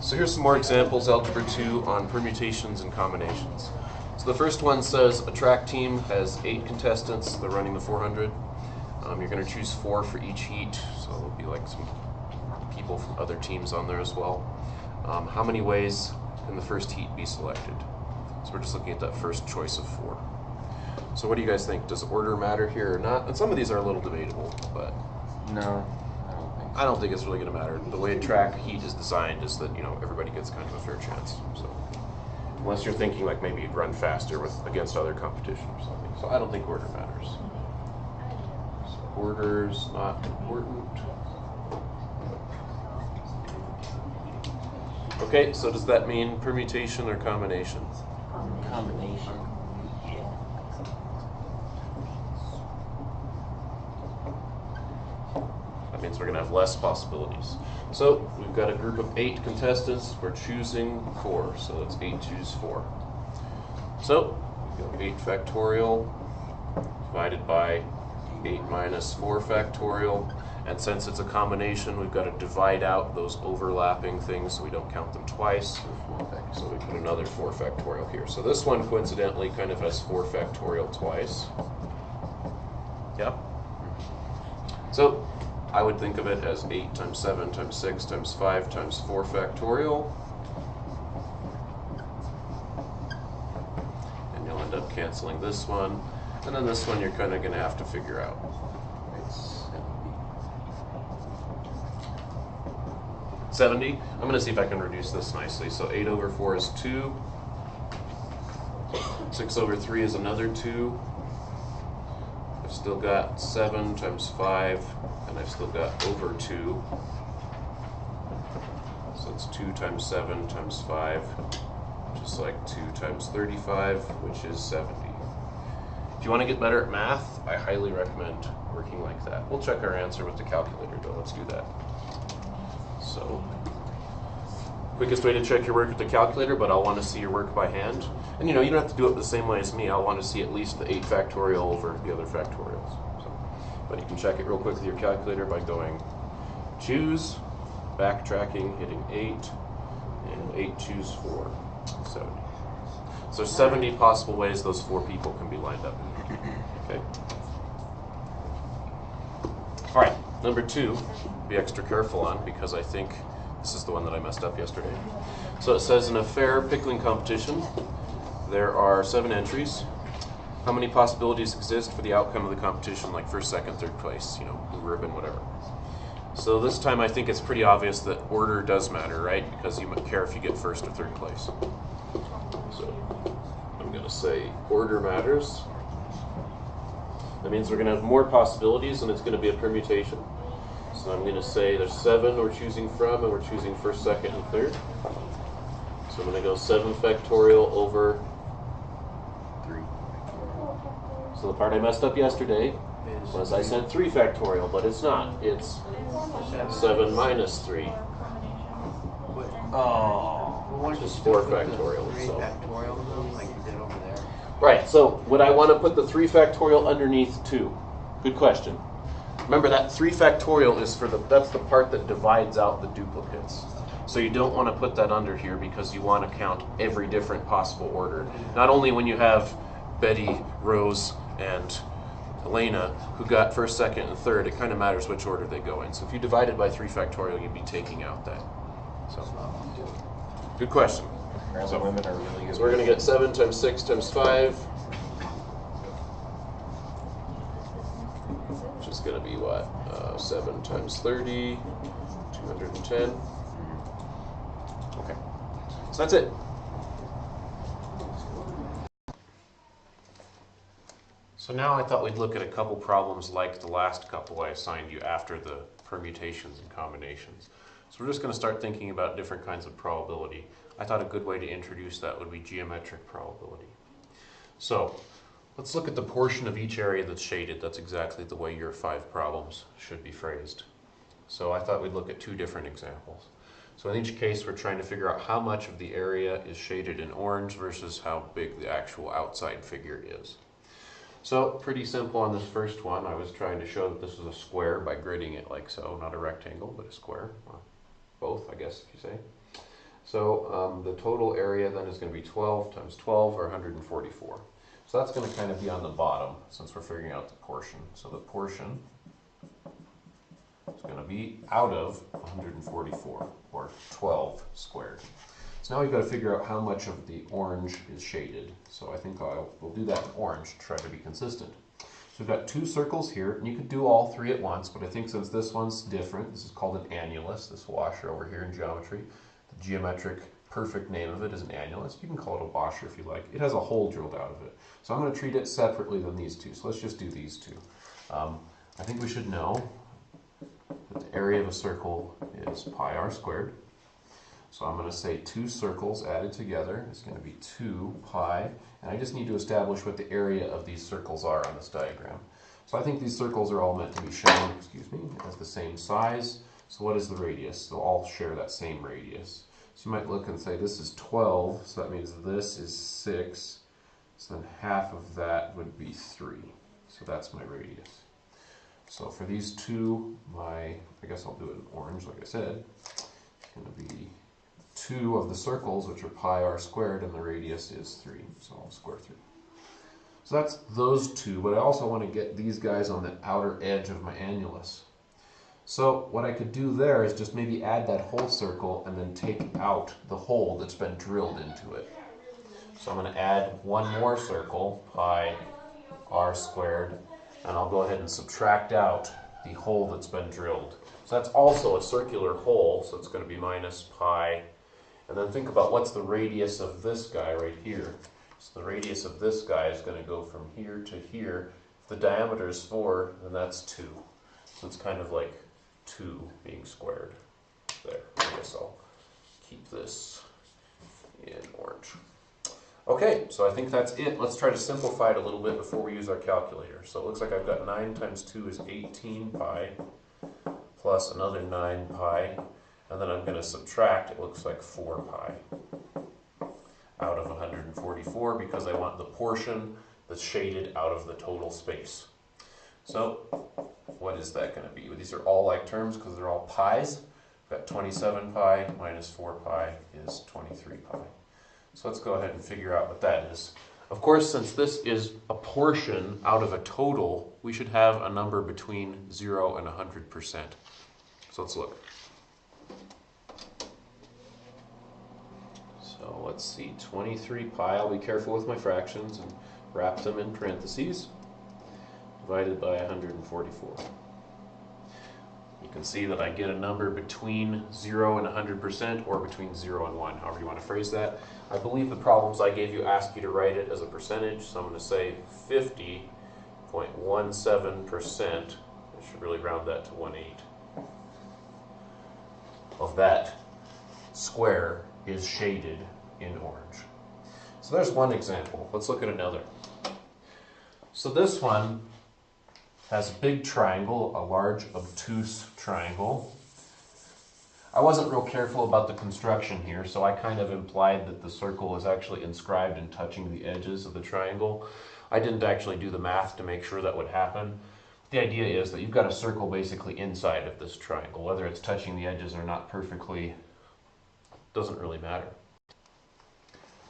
So here's some more examples, Algebra 2, on permutations and combinations. So the first one says a track team has 8 contestants. They're running the 400. You're going to choose 4 for each heat, so there'll be like some people from other teams on there as well. How many ways can the first heat be selected? So we're just looking at that first choice of 4. So what do you guys think? Does order matter here or not? And some of these are a little debatable, but no, I don't think so. I don't think it's really going to matter. The way track heat is designed is that, you know, everybody gets kind of a fair chance. So unless you're thinking like maybe you'd run faster against other competition or something. So I don't think order matters. So order's not important. Okay, so does that mean permutation or combination? Combination. That means we're going to have less possibilities. So we've got a group of 8 contestants. We're choosing 4, so that's 8 choose 4. So we go 8 factorial divided by 8 minus 4 factorial. And since it's a combination, we've got to divide out those overlapping things so we don't count them twice. So we put another 4 factorial here. So this one coincidentally kind of has 4 factorial twice. Yep. So I would think of it as 8 times 7 times 6 times 5 times 4 factorial. And you'll end up canceling this one. And then this one you're kind of going to have to figure out. It's 70. I'm going to see if I can reduce this nicely. So 8 over 4 is 2. 6 over 3 is another 2. I've still got 7 times 5, and I've still got over 2. So it's 2 times 7 times 5, just like 2 times 35, which is 70. If you want to get better at math, I highly recommend working like that. We'll check our answer with the calculator though. Let's do that. So, quickest way to check your work with the calculator, but I'll want to see your work by hand. And you know, you don't have to do it the same way as me. I'll want to see at least the 8 factorial over the other factorials. So, but you can check it real quick with your calculator by going choose, backtracking, hitting 8, and 8 choose 4, 70. So there's 70 possible ways those 4 people can be lined up. Okay. All right, number 2, be extra careful on because I think this is the one that I messed up yesterday. So it says in a fair pickling competition, there are 7 entries. How many possibilities exist for the outcome of the competition, like first, second, third place, you know, blue ribbon, whatever. So this time I think it's pretty obvious that order does matter, right? Because you might care if you get first or third place. So I'm going to say order matters. That means we're going to have more possibilities and it's going to be a permutation. So I'm going to say there's 7 we're choosing from and we're choosing first, second, and third. So I'm going to go 7 factorial over 3. So the part I messed up yesterday was I said 3 factorial, but it's not. It's 7 minus 3. Oh, which is 4 factorial. 3 So. factorial though, like you did over there. Right, so would I want to put the 3 factorial underneath 2? Good question. Remember that 3 factorial is that's the part that divides out the duplicates. So you don't want to put that under here because you want to count every different possible order. Not only when you have Betty, Rose, and Elena, who got first, second, and third, it kind of matters which order they go in. So if you divided by 3 factorial, you'd be taking out that. So, good question. So women are really good. So we're going to get 7 times 6 times 5, which is going to be what? 7 times 30, 210. Okay, so that's it. So now I thought we'd look at a couple problems like the last couple I assigned you after the permutations and combinations. So we're just going to start thinking about different kinds of probability. I thought a good way to introduce that would be geometric probability. So let's look at the portion of each area that's shaded. That's exactly the way your 5 problems should be phrased. So I thought we'd look at 2 different examples. So in each case, we're trying to figure out how much of the area is shaded in orange versus how big the actual outside figure is. So pretty simple on this first one. I was trying to show that this is a square by gridding it like so, not a rectangle, but a square. Well, both, I guess, if you say. So the total area then is going to be 12 times 12, or 144. So that's going to kind of be on the bottom, since we're figuring out the portion. So the portion is going to be out of 144, or 12 squared. So now we've got to figure out how much of the orange is shaded. So I think we'll do that in orange to try to be consistent. So we've got two circles here, and you could do all three at once, but I think since this one's different, this is called an annulus, this washer over here in geometry. The geometric perfect name of it is an annulus. You can call it a washer if you like. It has a hole drilled out of it. So I'm going to treat it separately than these two. So let's just do these two. I think we should know that the area of a circle is pi r squared. So I'm going to say two circles added together is going to be 2 pi, and I just need to establish what the area of these circles are on this diagram. So I think these circles are all meant to be shown, as the same size. So what is the radius? They'll all share that same radius. So you might look and say this is 12, so that means this is 6, so then half of that would be 3. So that's my radius. So for these two, I guess I'll do it in orange like I said, it's going to be 2 of the circles, which are pi r squared, and the radius is 3, so I'll square 3. So that's those two, but I also want to get these guys on the outer edge of my annulus. So what I could do there is just maybe add that whole circle and then take out the hole that's been drilled into it. So I'm going to add one more circle, pi r squared, and I'll go ahead and subtract out the hole that's been drilled. So that's also a circular hole, so it's going to be minus pi. And then think about what's the radius of this guy right here. So the radius of this guy is going to go from here to here. If the diameter is 4, then that's 2. So it's kind of like 2 being squared. There, I guess I'll keep this in orange. Okay, so I think that's it. Let's try to simplify it a little bit before we use our calculator. So it looks like I've got 9 times 2 is 18 pi, plus another 9 pi, and then I'm going to subtract, it looks like 4 pi out of 144 because I want the portion that's shaded out of the total space. So what is that going to be? These are all like terms because they're all pi's. We've got 27 pi minus 4 pi is 23 pi. So let's go ahead and figure out what that is. Of course, since this is a portion out of a total, we should have a number between 0 and 100%. So let's look. So let's see, 23 pi, I'll be careful with my fractions and wrap them in parentheses, divided by 144. You can see that I get a number between 0 and 100%, or between 0 and 1, however you want to phrase that. I believe the problems I gave you ask you to write it as a percentage, so I'm going to say 50.17%, I should really round that to 1/8, of that square is shaded in orange. So there's one example. Let's look at another. So this one has a big triangle, a large obtuse triangle. I wasn't real careful about the construction here, so I kind of implied that the circle is actually inscribed and touching the edges of the triangle. I didn't actually do the math to make sure that would happen. The idea is that you've got a circle basically inside of this triangle. Whether it's touching the edges or not perfectly doesn't really matter.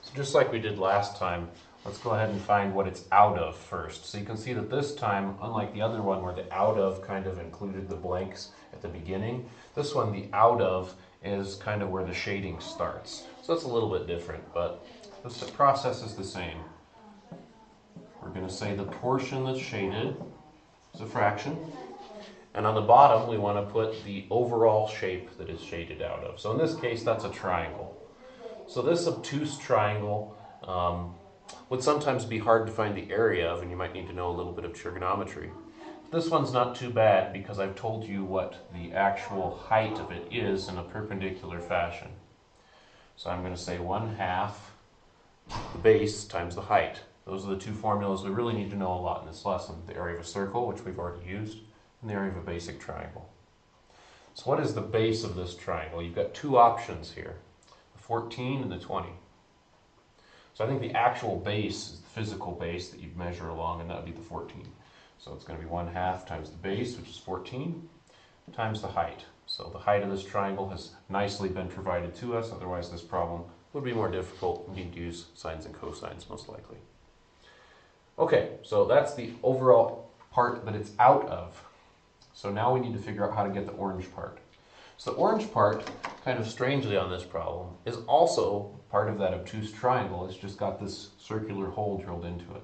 So just like we did last time, let's go ahead and find what it's out of first. So you can see that this time, unlike the other one where the out of kind of included the blanks at the beginning, this one, the out of, is kind of where the shading starts. So that's a little bit different, but the process is the same. We're going to say the portion that's shaded is a fraction. And on the bottom, we want to put the overall shape that is shaded out of. So in this case, that's a triangle. So this obtuse triangle would sometimes be hard to find the area of, and you might need to know a little bit of trigonometry. This one's not too bad because I've told you what the actual height of it is in a perpendicular fashion. So I'm going to say 1/2 the base times the height. Those are the two formulas we really need to know a lot in this lesson. The area of a circle, which we've already used, and the area of a basic triangle. So what is the base of this triangle? You've got two options here, the 14 and the 20. So I think the actual base is the physical base that you'd measure along, and that would be the 14. So it's going to be 1/2 times the base, which is 14, times the height. So the height of this triangle has nicely been provided to us, otherwise this problem would be more difficult. We need to use sines and cosines most likely. Okay, so that's the overall part that it's out of. So now we need to figure out how to get the orange part. So the orange part, kind of strangely on this problem, is also part of that obtuse triangle. It's just got this circular hole drilled into it.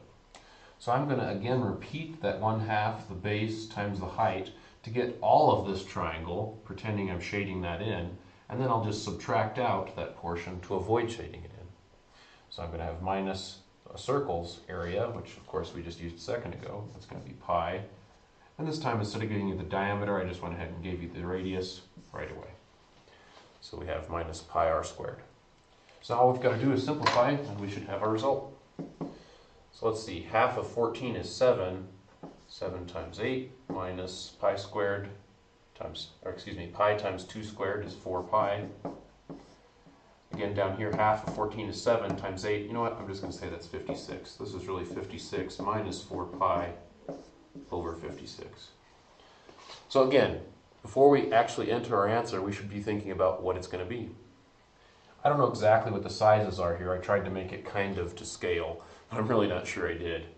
So I'm going to again repeat that 1/2 the base times the height to get all of this triangle, pretending I'm shading that in, and then I'll just subtract out that portion to avoid shading it in. So I'm going to have minus a circle's area, which of course we just used a second ago. That's going to be pi. And this time, instead of giving you the diameter, I just went ahead and gave you the radius right away. So we have minus pi r squared. So all we've got to do is simplify, and we should have our result. So let's see, 1/2 of 14 is 7. 7 times 8 minus pi squared times, or excuse me, pi times 2 squared is 4 pi. Again, down here, 1/2 of 14 is 7 times 8. You know what? I'm just going to say that's 56. This is really 56 minus 4 pi over 56. So again, before we actually enter our answer, we should be thinking about what it's going to be. I don't know exactly what the sizes are here. I tried to make it kind of to scale, but I'm really not sure I did.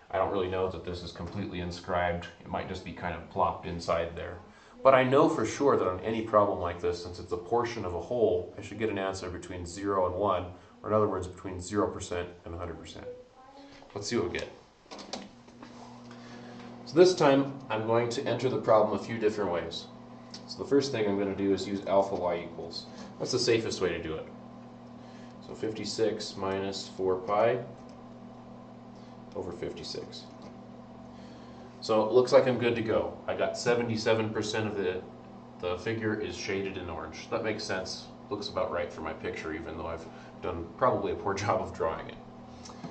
I don't really know that this is completely inscribed. It might just be kind of plopped inside there. But I know for sure that on any problem like this, since it's a portion of a whole, I should get an answer between 0 and 1, or in other words, between 0% and 100%. Let's see what we get. So this time, I'm going to enter the problem a few different ways. So the first thing I'm going to do is use alpha y equals. That's the safest way to do it. So 56 minus 4 pi over 56. So it looks like I'm good to go. I got 77% of the figure is shaded in orange. That makes sense. Looks about right for my picture, even though I've done probably a poor job of drawing it.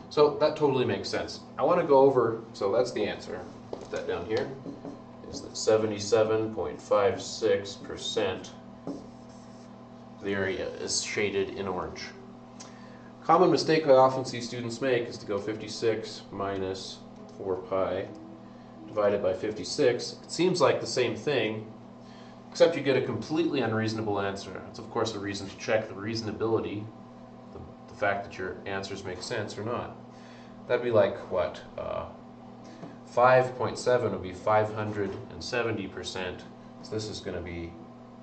So that totally makes sense. I want to go over, so that's the answer. Put that down here. Is that 77.56% of the area is shaded in orange. Common mistake I often see students make is to go 56 minus 4 pi divided by 56. It seems like the same thing, except you get a completely unreasonable answer. It's of course a reason to check the reasonability, the fact that your answers make sense or not. That'd be like what? 5.7 would be 570%. So this is going to be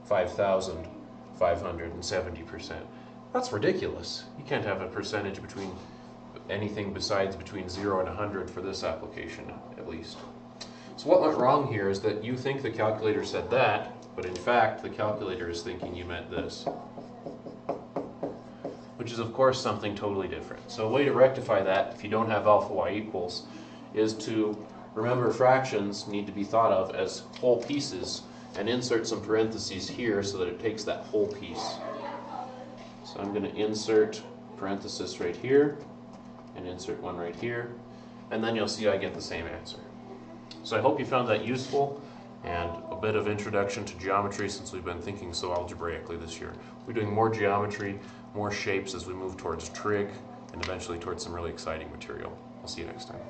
5,570%. That's ridiculous. You can't have a percentage between anything besides between 0 and 100 for this application, at least. So what went wrong here is that you think the calculator said that, but in fact the calculator is thinking you meant this, which is of course something totally different. So a way to rectify that, if you don't have alpha y equals, is to remember fractions need to be thought of as whole pieces and insert some parentheses here so that it takes that whole piece. So I'm going to insert parenthesis right here and insert one right here, and then you'll see I get the same answer. So I hope you found that useful and a bit of introduction to geometry, since we've been thinking so algebraically this year. We're doing more geometry, more shapes as we move towards trig, and eventually towards some really exciting material. I'll see you next time.